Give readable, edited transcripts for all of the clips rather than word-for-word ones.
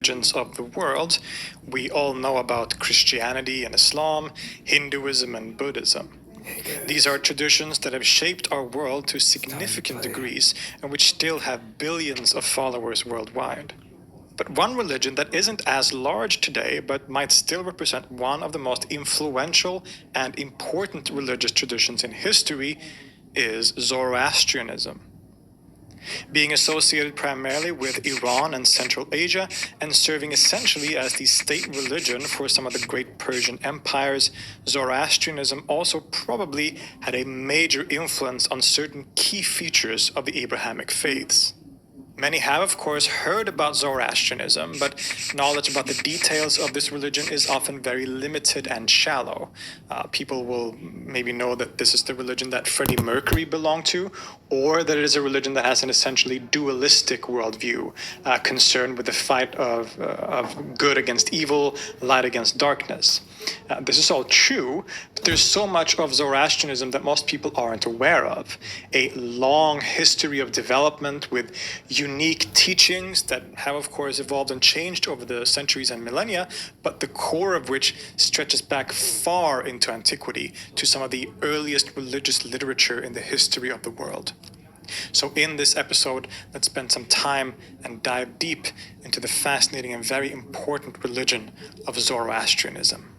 religions of the world, we all know about Christianity and Islam, Hinduism and Buddhism. These are traditions that have shaped our world to significant degrees and which still have billions of followers worldwide. But one religion that isn't as large today but might still represent one of the most influential and important religious traditions in history is Zoroastrianism. Being associated primarily with Iran and Central Asia and serving essentially as the state religion for some of the great Persian empires, Zoroastrianism also probably had a major influence on certain key features of the Abrahamic faiths. Many have, of course, heard about Zoroastrianism, but knowledge about the details of this religion is often very limited and shallow. People will maybe know that this is the religion that Freddie Mercury belonged to, or that it is a religion that has an essentially dualistic worldview, concerned with the fight of good against evil, light against darkness. This is all true, but there's so much of Zoroastrianism that most people aren't aware of. A long history of development with unique teachings that have, of course, evolved and changed over the centuries and millennia, but the core of which stretches back far into antiquity to some of the earliest religious literature in the history of the world. So in this episode, let's spend some time and dive deep into the fascinating and very important religion of Zoroastrianism.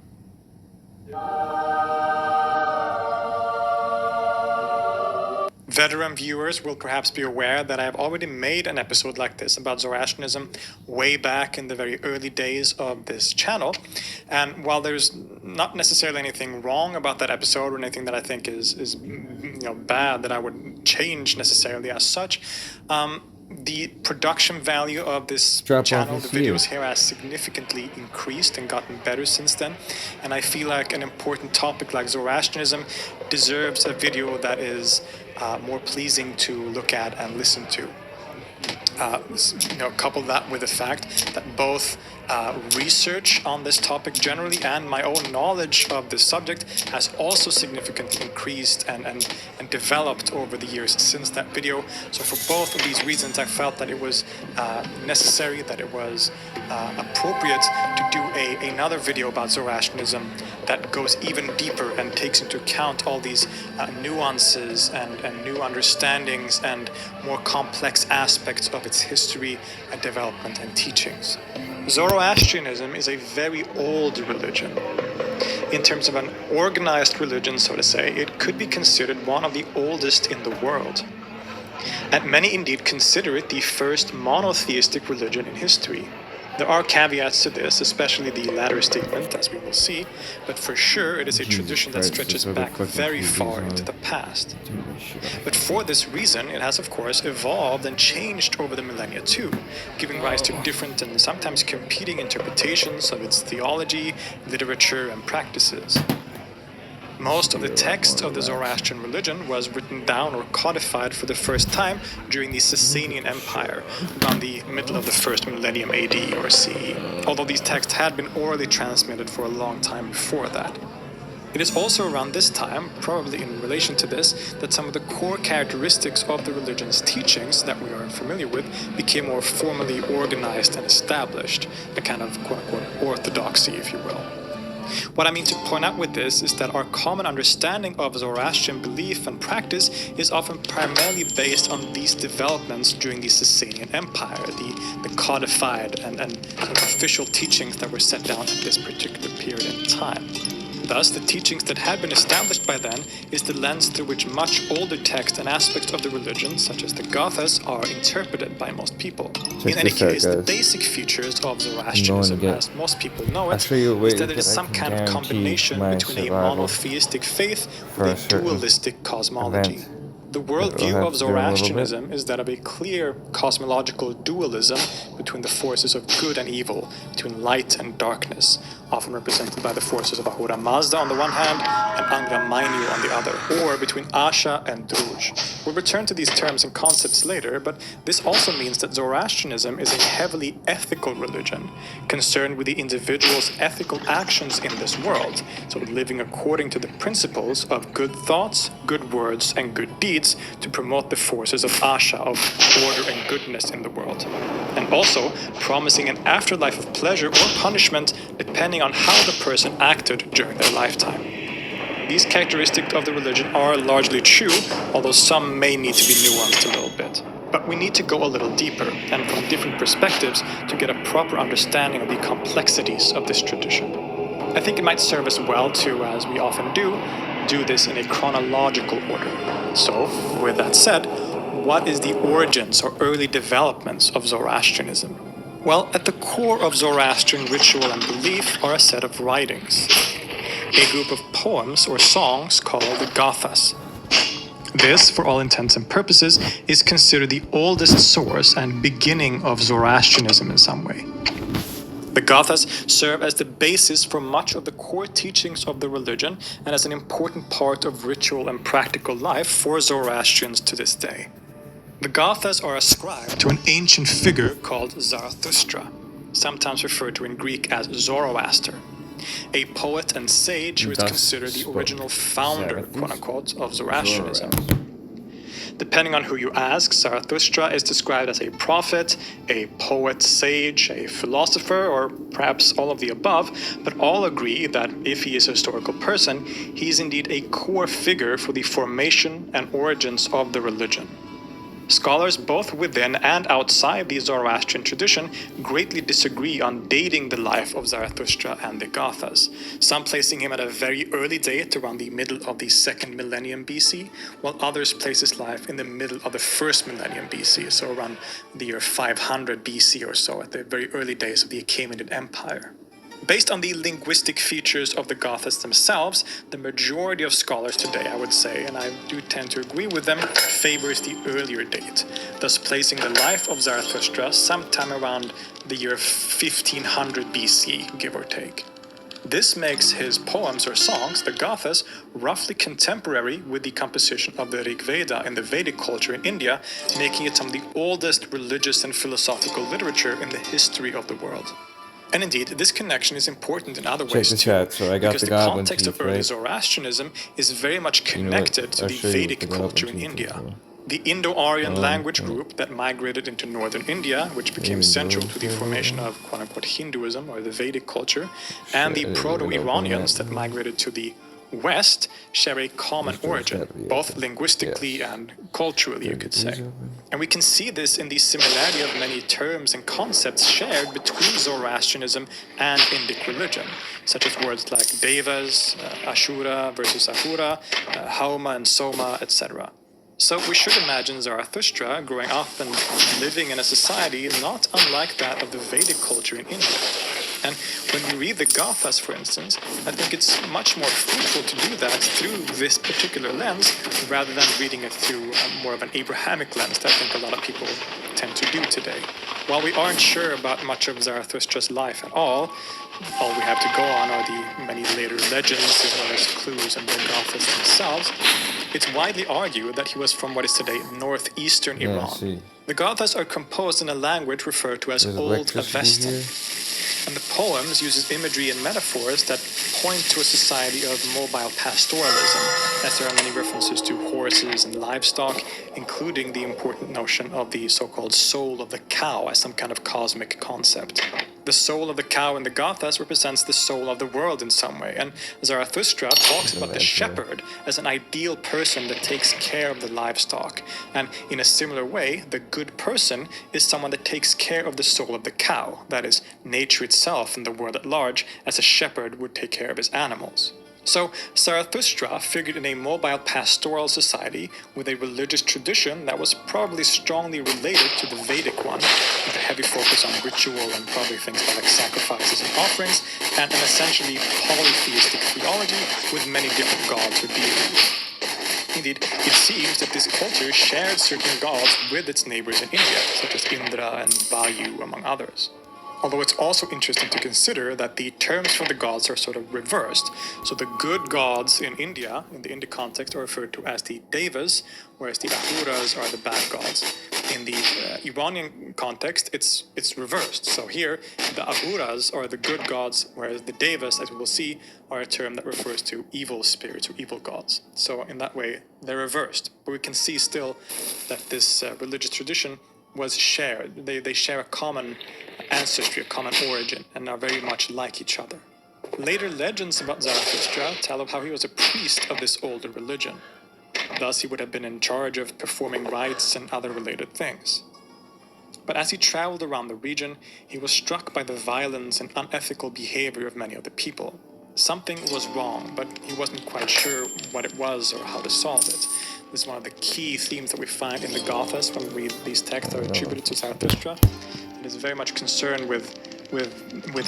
Veteran viewers will perhaps be aware that I have already made an episode like this about Zoroastrianism way back in the very early days of this channel. And while there's not necessarily anything wrong about that episode or anything that I think is bad that I would change necessarily as such, the production value of this channel, the videos here, has significantly increased and gotten better since then. And I feel like an important topic like Zoroastrianism deserves a video that is more pleasing to look at and listen to. Couple that with the fact that both research on this topic generally and my own knowledge of this subject has also significantly increased and developed over the years since that video. So for both of these reasons, I felt that it was necessary, that it was appropriate to do another video about Zoroastrianism that goes even deeper and takes into account all these nuances and new understandings and more complex aspects of its history and development and teachings. Zoroastrianism is a very old religion. In terms of an organized religion, so to say, it could be considered one of the oldest in the world. And many indeed consider it the first monotheistic religion in history. There are caveats to this, especially the latter statement, as we will see, but for sure it is a tradition that stretches back very far into the past. But for this reason, it has of course evolved and changed over the millennia too, giving rise to different and sometimes competing interpretations of its theology, literature, and practices. Most of the text of the Zoroastrian religion was written down or codified for the first time during the Sasanian Empire, around the middle of the first millennium AD or CE, although these texts had been orally transmitted for a long time before that. It is also around this time, probably in relation to this, that some of the core characteristics of the religion's teachings that we are familiar with became more formally organized and established, a kind of quote-unquote orthodoxy, if you will. What I mean to point out with this is that our common understanding of Zoroastrian belief and practice is often primarily based on these developments during the Sasanian Empire, the codified and sort of official teachings that were set down at this particular period in time. Thus, the teachings that had been established by then is the lens through which much older texts and aspects of the religion, such as the Gathas, are interpreted by most people. In any case, the basic features of Zoroastrianism, as most people know it, is that it is some kind of combination between a monotheistic faith with a dualistic cosmology. The worldview of Zoroastrianism is that of a clear cosmological dualism between the forces of good and evil, between light and darkness, often represented by the forces of Ahura Mazda on the one hand and Angra Mainyu on the other, or between Asha and Druj. We'll return to these terms and concepts later, but this also means that Zoroastrianism is a heavily ethical religion, concerned with the individual's ethical actions in this world, so living according to the principles of good thoughts, good words, and good deeds, streets to promote the forces of Asha, of order and goodness in the world, and also promising an afterlife of pleasure or punishment depending on how the person acted during their lifetime. These characteristics of the religion are largely true, although some may need to be nuanced a little bit. But we need to go a little deeper and from different perspectives to get a proper understanding of the complexities of this tradition. I think it might serve us well to, as we often do this in a chronological order. So, with that said, what is the origins or early developments of Zoroastrianism? Well, at the core of Zoroastrian ritual and belief are a set of writings, a group of poems or songs called the Gathas. This, for all intents and purposes, is considered the oldest source and beginning of Zoroastrianism in some way. The Gathas serve as the basis for much of the core teachings of the religion and as an important part of ritual and practical life for Zoroastrians to this day. The Gathas are ascribed to an ancient figure called Zarathustra, sometimes referred to in Greek as Zoroaster, a poet and sage who is considered the original founder, quote-unquote, of Zoroastrianism. Depending on who you ask, Zarathustra is described as a prophet, a poet, sage, a philosopher, or perhaps all of the above, but all agree that if he is a historical person, he is indeed a core figure for the formation and origins of the religion. Scholars both within and outside the Zoroastrian tradition greatly disagree on dating the life of Zarathustra and the Gathas, some placing him at a very early date around the middle of the 2nd millennium BC, while others place his life in the middle of the 1st millennium BC, so around the year 500 BC or so, at the very early days of the Achaemenid Empire. Based on the linguistic features of the Gathas themselves, the majority of scholars today, I would say, and I do tend to agree with them, favors the earlier date, thus placing the life of Zarathustra sometime around the year 1500 BC, give or take. This makes his poems or songs, the Gathas, roughly contemporary with the composition of the Rig Veda in the Vedic culture in India, making it some of the oldest religious and philosophical literature in the history of the world. And indeed, this connection is important in other ways too, because the context of early Zoroastrianism is very much connected to the Vedic culture in India. The Indo-Aryan language group that migrated into northern India, which became central to the formation of quote-unquote Hinduism or the Vedic culture, and the Proto-Iranians that migrated to the West share a common origin, both linguistically and culturally, you could say. And we can see this in the similarity of many terms and concepts shared between Zoroastrianism and Indic religion, such as words like devas, Ashura versus Ahura, Hauma and Soma, etc. So we should imagine Zarathustra growing up and living in a society not unlike that of the Vedic culture in India. And when you read the Gathas, for instance, I think it's much more fruitful to do that through this particular lens rather than reading it through more of an Abrahamic lens that I think a lot of people tend to do today. While we aren't sure about much of Zarathustra's life at all we have to go on are the many later legends as well as clues in the Gathas themselves. It's widely argued that he was from what is today northeastern Iran. The Gathas are composed in a language referred to as Old Avestan. And the poems uses imagery and metaphors that point to a society of mobile pastoralism, as there are many references to horses and livestock, including the important notion of the so-called soul of the cow as some kind of cosmic concept. The soul of the cow in the Gathas represents the soul of the world in some way, and Zarathustra talks about the shepherd as an ideal person that takes care of the livestock. And in a similar way, the good person is someone that takes care of the soul of the cow, that is, nature itself and the world at large, as a shepherd would take care of his animals. So Zarathustra figured in a mobile pastoral society with a religious tradition that was probably strongly related to the Vedic one, with a heavy focus on ritual and probably things like sacrifices and offerings, and an essentially polytheistic theology with many different gods or deities. Indeed, it seems that this culture shared certain gods with its neighbors in India, such as Indra and Vayu, among others. Although it's also interesting to consider that the terms for the gods are sort of reversed. So the good gods in India, in the Indic context, are referred to as the devas, whereas the asuras are the bad gods. In the Iranian context, it's reversed. So here, the asuras are the good gods, whereas the devas, as we will see, are a term that refers to evil spirits or evil gods. So in that way, they're reversed. But we can see still that this religious tradition was shared. They share a common ancestry, a common origin, and are very much like each other. Later legends about Zarathustra tell of how he was a priest of this older religion. Thus, he would have been in charge of performing rites and other related things. But as he traveled around the region, he was struck by the violence and unethical behavior of many of the people. Something was wrong, but he wasn't quite sure what it was or how to solve it. This is one of the key themes that we find in the Gathas when we read these texts that are attributed to Zarathustra. It is very much concerned with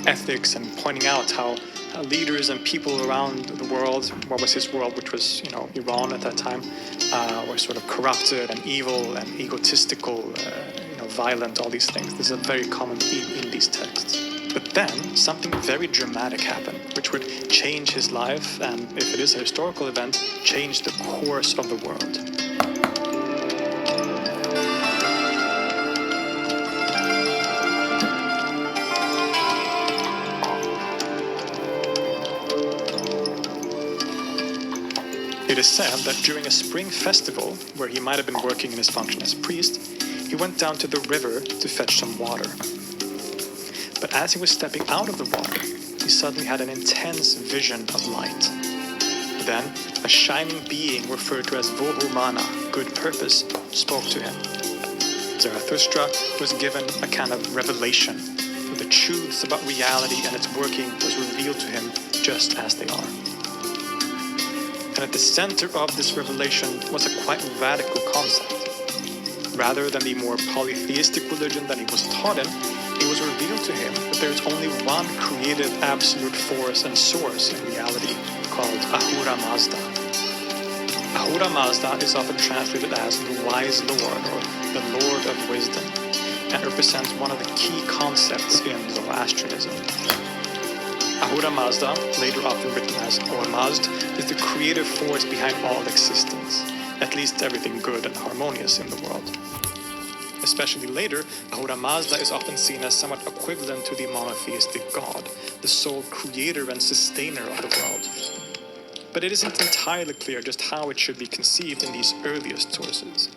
ethics and pointing out how leaders and people around the world, what was his world, which was, Iran at that time, were sort of corrupted and evil and egotistical, violent, all these things. This is a very common theme in these texts. But then something very dramatic happened, which would change his life, and if it is a historical event, change the course of the world. It is said that during a spring festival, where he might have been working in his function as priest, he went down to the river to fetch some water. But as he was stepping out of the water, he suddenly had an intense vision of light. Then, a shining being referred to as Vohumana, good purpose, spoke to him. Zarathustra was given a kind of revelation, where the truths about reality and its working was revealed to him just as they are. And at the center of this revelation was a quite radical concept. Rather than the more polytheistic religion that he was taught in, it was revealed to him that there is only one creative absolute force and source in reality, called Ahura Mazda. Ahura Mazda is often translated as the wise Lord or the Lord of Wisdom, and represents one of the key concepts in Zoroastrianism. Ahura Mazda, later often written as Ormazd, is the creative force behind all existence, at least everything good and harmonious in the world. Especially later, Ahura Mazda is often seen as somewhat equivalent to the monotheistic God, the sole creator and sustainer of the world. But it isn't entirely clear just how it should be conceived in these earliest sources.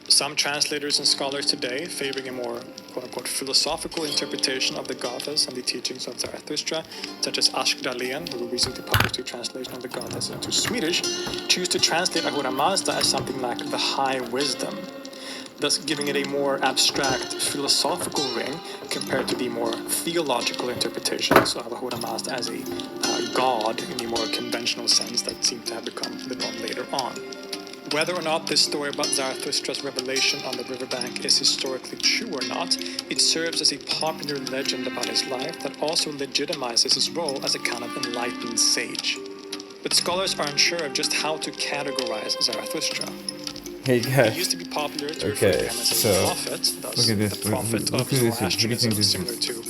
Some translators and scholars today, favoring a more quote-unquote philosophical interpretation of the Gathas and the teachings of Zarathustra, such as Ashkdalen, who recently published a translation of the Gathas into Swedish, choose to translate Ahura Mazda as something like the high wisdom, thus giving it a more abstract philosophical ring compared to the more theological interpretations of Ahura Mazda as a god in the more conventional sense that seemed to have become the norm later on. Whether or not this story about Zarathustra's revelation on the riverbank is historically true or not, it serves as a popular legend about his life that also legitimizes his role as a kind of enlightened sage. But scholars are unsure of just how to categorize Zarathustra. Hey guys. It used to be popular to refer to him as a prophet, thus the prophet of Zoroastrianism, similar to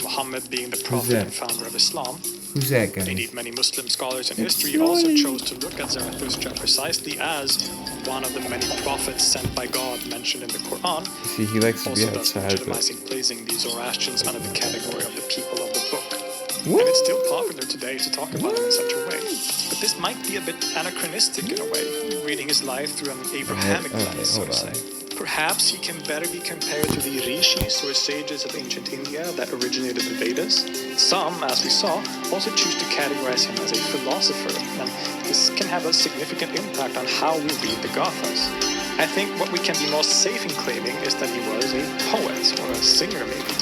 Muhammad being the prophet and founder of Islam. Who's that guy? Indeed, many Muslim scholars in history also chose to look at Zarathustra precisely as one of the many prophets sent by God mentioned in the Quran, See, he likes to be also thus outside, but... legitimizing placing the Zoroastrians under the category of the people of the book. And it's still popular today to talk about him in such a way. But this might be a bit anachronistic in a way, reading his life through an Abrahamic lens, so to say. Perhaps he can better be compared to the rishis or sages of ancient India that originated the Vedas. Some, as we saw, also choose to categorize him as a philosopher, and this can have a significant impact on how we read the Gathas. I think what we can be most safe in claiming is that he was a poet, or a singer maybe.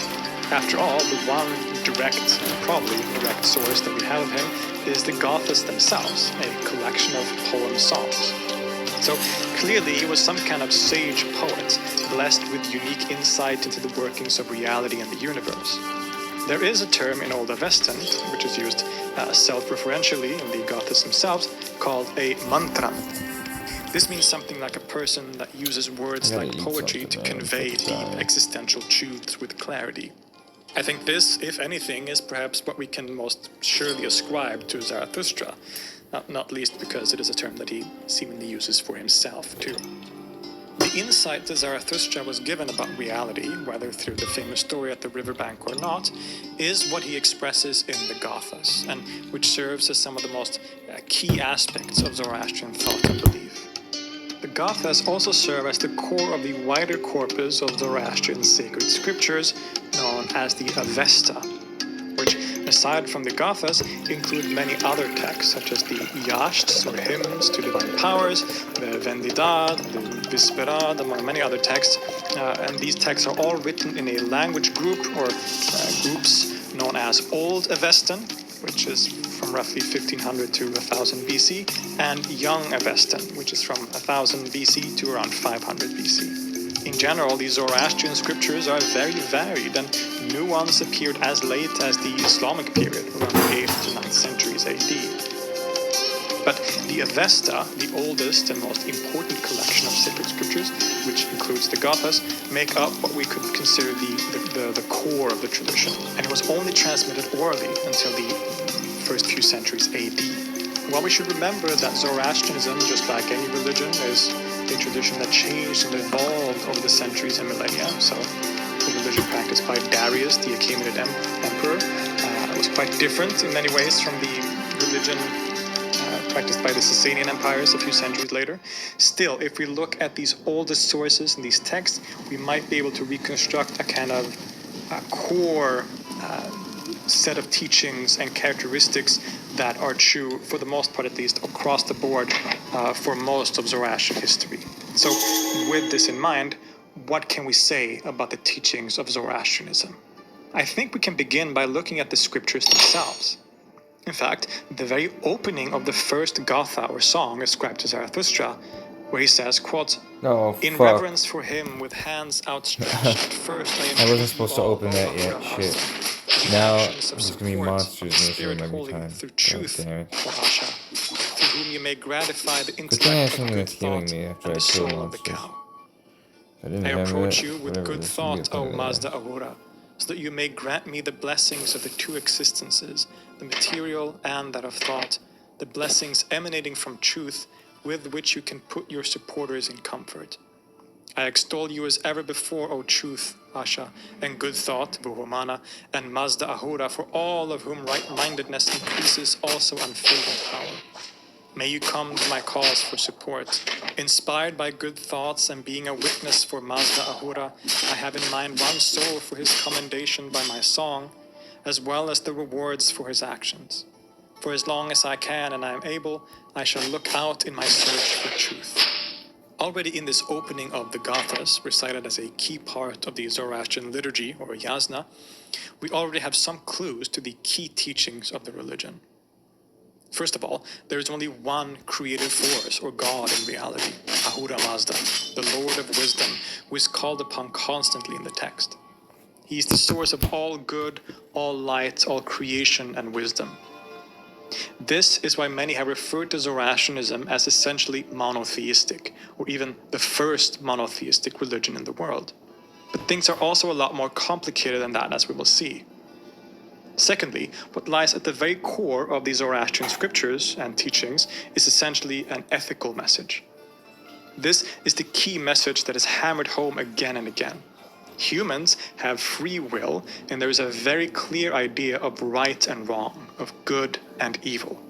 After all, the one probably direct source that we have of him is the Gathas themselves, a collection of poem songs. So clearly he was some kind of sage poet, blessed with unique insight into the workings of reality and the universe. There is a term in Old Avestan, which is used self-referentially in the Gathas themselves, called a mantram. This means something like a person that uses words like poetry to convey deep existential truths with clarity. I think this, if anything, is perhaps what we can most surely ascribe to Zarathustra, not least because it is a term that he seemingly uses for himself too. The insight that Zarathustra was given about reality, whether through the famous story at the riverbank or not, is what he expresses in the Gathas, and which serves as some of the most key aspects of Zoroastrian thought and belief. The Gathas also serve as the core of the wider corpus of Zoroastrian sacred scriptures known as the Avesta, which, aside from the Gathas, include many other texts such as the Yashts, or hymns to divine powers, the Vendidad, the Visperad, among many other texts. And these texts are all written in a language group or groups known as Old Avestan, which is from roughly 1500 to 1000 BC, and Young Avestan, which is from 1000 BC to around 500 BC. In general, these Zoroastrian scriptures are very varied, and new ones appeared as late as the Islamic period, around the 8th to 9th centuries AD. But the Avesta, the oldest and most important collection of sacred scriptures, which includes the Gathas, make up what we could consider the core of the tradition, and it was only transmitted orally until the first few centuries AD. While we should remember that Zoroastrianism, just like any religion, is a tradition that changed and evolved over the centuries and millennia. So the religion practiced by Darius, the Achaemenid emperor, was quite different in many ways from the religion practiced by the Sasanian empires a few centuries later. Still, if we look at these oldest sources and these texts, we might be able to reconstruct a kind of core set of teachings and characteristics that are true, for the most part at least, across the board for most of Zoroastrian history. So with this in mind, what can we say about the teachings of Zoroastrianism? I think we can begin by looking at the scriptures themselves. In fact, the very opening of the first Gatha or song ascribed to Zarathustra, where he says, quote, "In reverence for him with hands outstretched, first I wasn't supposed to open that yet, shit. Now, there's gonna be monsters in this room every time. Through truth, God damn it. O Asha, through whom you may gratify the Good thing I have intellect of something good that's healing thought me after and I the kill soul of the monsters. cow. If I didn't I have approach it, you with whatever, good this would be thought, a O thing of Mazda that. Ahura, so that you may grant me the blessings of the two existences, the material and that of thought, the blessings emanating from truth, with which you can put your supporters in comfort. I extol you as ever before, O truth, Asha, and good thought, Vuhumana, and Mazda Ahura, for all of whom right-mindedness increases also unfailing power. May you come to my cause for support. Inspired by good thoughts and being a witness for Mazda Ahura, I have in mind one soul for his commendation by my song, as well as the rewards for his actions. For as long as I can and I am able, I shall look out in my search for truth." Already in this opening of the Gathas, recited as a key part of the Zoroastrian liturgy, or yasna, we already have some clues to the key teachings of the religion. First of all, there is only one creative force, or God in reality, Ahura Mazda, the Lord of wisdom, who is called upon constantly in the text. He is the source of all good, all light, all creation and wisdom. This is why many have referred to Zoroastrianism as essentially monotheistic, or even the first monotheistic religion in the world. But things are also a lot more complicated than that, as we will see. Secondly, what lies at the very core of the Zoroastrian scriptures and teachings is essentially an ethical message. This is the key message that is hammered home again and again. Humans have free will, and there is a very clear idea of right and wrong, of good and evil.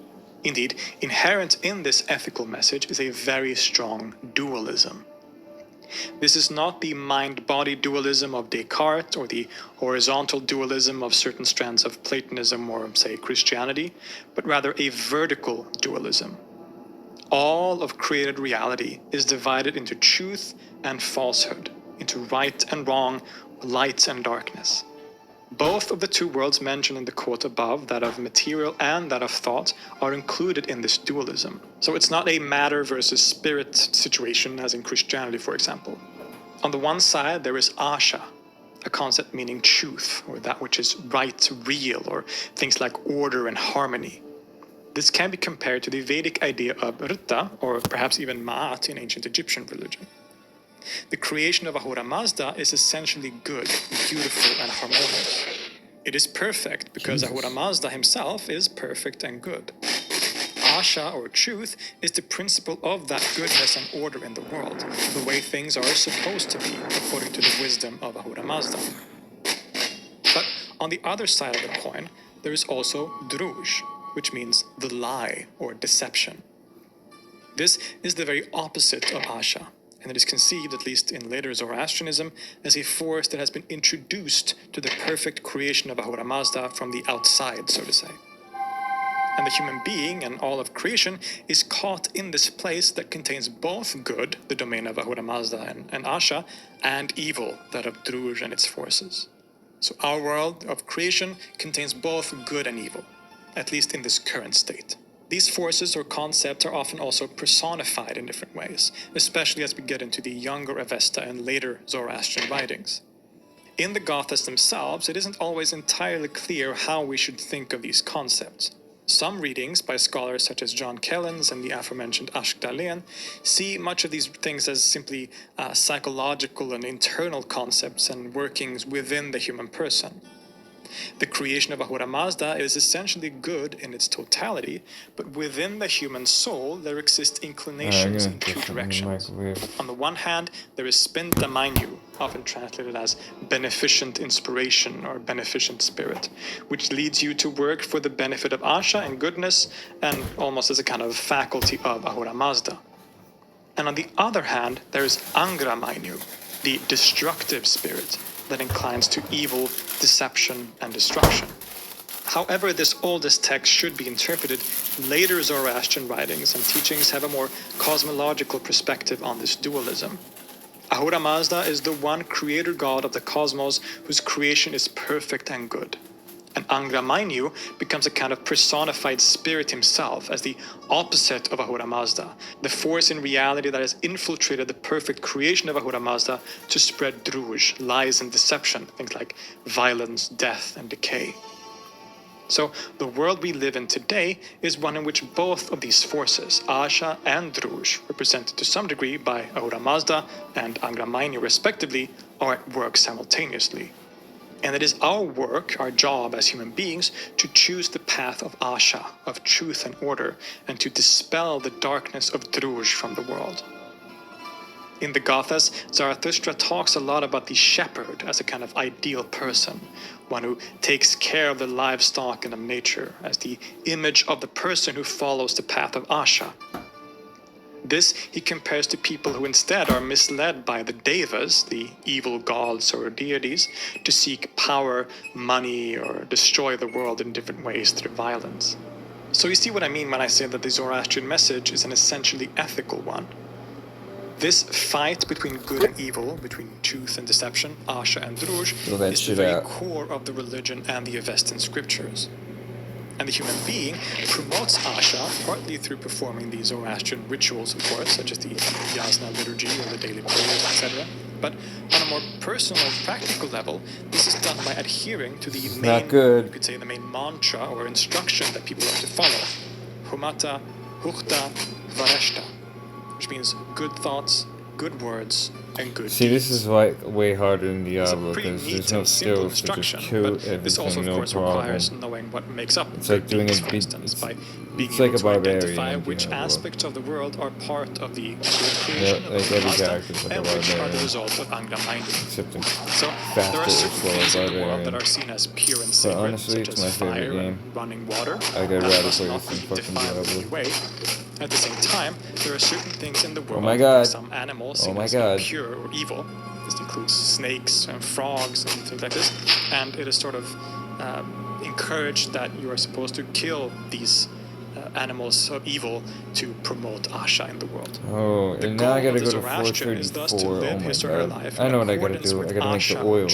Indeed, inherent in this ethical message is a very strong dualism. This is not the mind-body dualism of Descartes or the horizontal dualism of certain strands of Platonism or, say, Christianity, but rather a vertical dualism. All of created reality is divided into truth and falsehood, into right and wrong, light and darkness. Both of the two worlds mentioned in the quote above, that of material and that of thought, are included in this dualism. So it's not a matter versus spirit situation as in Christianity, for example. On the one side, there is Asha, a concept meaning truth, or that which is right, real, or things like order and harmony. This can be compared to the Vedic idea of Rita, or perhaps even Ma'at in ancient Egyptian religion. The creation of Ahura Mazda is essentially good, beautiful, and harmonious. It is perfect because Ahura Mazda himself is perfect and good. Asha, or truth, is the principle of that goodness and order in the world, the way things are supposed to be, according to the wisdom of Ahura Mazda. But on the other side of the coin, there is also druj, which means the lie or deception. This is the very opposite of Asha, and it is conceived, at least in later Zoroastrianism, as a force that has been introduced to the perfect creation of Ahura Mazda from the outside, so to say. And the human being and all of creation is caught in this place that contains both good, the domain of Ahura Mazda and Asha, and evil, that of Druj and its forces. So our world of creation contains both good and evil, at least in this current state. These forces or concepts are often also personified in different ways, especially as we get into the younger Avesta and later Zoroastrian writings. In the Gathas themselves, it isn't always entirely clear how we should think of these concepts. Some readings by scholars such as John Kellens and the aforementioned Ashk-Dalen see much of these things as simply psychological and internal concepts and workings within the human person. The creation of Ahura Mazda is essentially good in its totality, but within the human soul there exist inclinations in two directions. On the one hand, there is Spinta Mainyu, often translated as beneficent inspiration or beneficent spirit, which leads you to work for the benefit of Asha and goodness, and almost as a kind of faculty of Ahura Mazda. And on the other hand, there is Angra Mainyu, the destructive spirit, that inclines to evil, deception, and destruction. However this oldest text should be interpreted, later Zoroastrian writings and teachings have a more cosmological perspective on this dualism. Ahura Mazda is the one creator god of the cosmos whose creation is perfect and good. And Angra Mainyu becomes a kind of personified spirit himself as the opposite of Ahura Mazda, the force in reality that has infiltrated the perfect creation of Ahura Mazda to spread druj, lies and deception, things like violence, death, and decay. So the world we live in today is one in which both of these forces, Asha and druj, represented to some degree by Ahura Mazda and Angra Mainyu respectively, are at work simultaneously. And it is our work, our job as human beings, to choose the path of Asha, of truth and order, and to dispel the darkness of Druj from the world. In the Gathas, Zarathustra talks a lot about the shepherd as a kind of ideal person, one who takes care of the livestock and of nature, as the image of the person who follows the path of Asha. This he compares to people who instead are misled by the devas, the evil gods or deities, to seek power, money, or destroy the world in different ways through violence. So you see what I mean when I say that the Zoroastrian message is an essentially ethical one. This fight between good and evil, between truth and deception, Asha and Druj, is the very core of the religion and the Avestan scriptures. And the human being promotes Asha partly through performing the Zoroastrian rituals, of course, such as the Yasna liturgy or the daily prayers, etc. But on a more personal, practical level, this is done by adhering to the you could say the main mantra or instruction that people are to follow. Humata, Huchta, Vareshta, which means good thoughts, good words, and good deeds. This is like way harder in Diablo because there's no skills to just kill everything, this also, of course, requires knowing what makes up good deeds, for instance, by being able to identify which aspects of the world are part of the good creation of Mazda and which are the result of Angra Mainyu. So there are certain things in the world that are seen as pure and sacred, such as fire and running water, that must not be defiled in any way. At the same time, there are certain things in the world, like some animals seen as pure or evil. This includes snakes and frogs and things like this. And it is sort of encouraged that you are supposed to kill these animals of evil to promote Asha in the world. Oh, and now I gotta go to 434. Oh my god. I know what I gotta do. I gotta make the oil.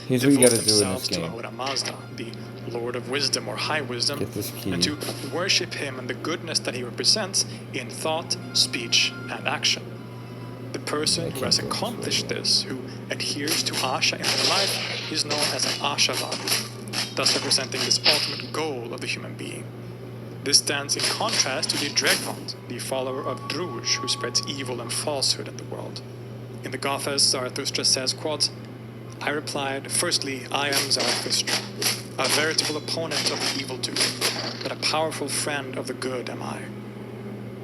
Here's what you gotta do in this game. The Lord of Wisdom or High Wisdom, and to worship him and the goodness that he represents in thought, speech, and action. The person who has accomplished this, who adheres to Asha in their life, is known as an Ashavadi, thus representing this ultimate goal of the human being. This stands in contrast to the Dregvant, the follower of Druj, who spreads evil and falsehood in the world. In the Gathas, Zarathustra says, quote, I replied, firstly, I am Zarathustra, a veritable opponent of the evildoer, but a powerful friend of the good am I.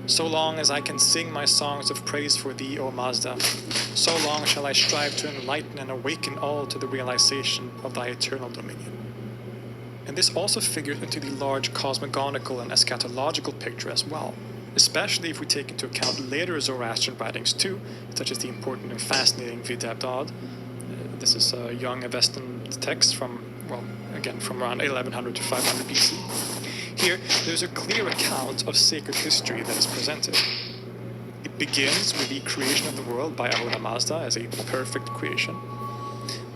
So long as I can sing my songs of praise for thee, O Mazda, so long shall I strive to enlighten and awaken all to the realization of thy eternal dominion. And this also figures into the large cosmogonical and eschatological picture as well, especially if we take into account later Zoroastrian writings too, such as the important and fascinating Vidabdad. This is a young Avestan text from, well, again, from around 1100 to 500 BC. Here, there's a clear account of sacred history that is presented. It begins with the creation of the world by Ahura Mazda as a perfect creation.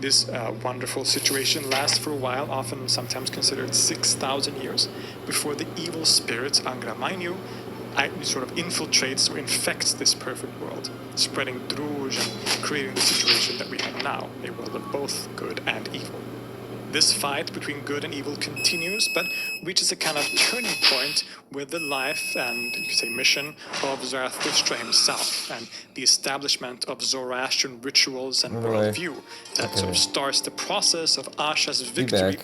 This wonderful situation lasts for a while, often sometimes considered 6,000 years, before the evil spirit Angra Mainyu sort of infiltrates or infects this perfect world, spreading Druj and creating the situation that we have now, a world of both good and evil. This fight between good and evil continues, but reaches a kind of turning point with the life and, you could say, mission of Zarathustra himself, and the establishment of Zoroastrian rituals and worldview that sort of starts the process of Asha's victory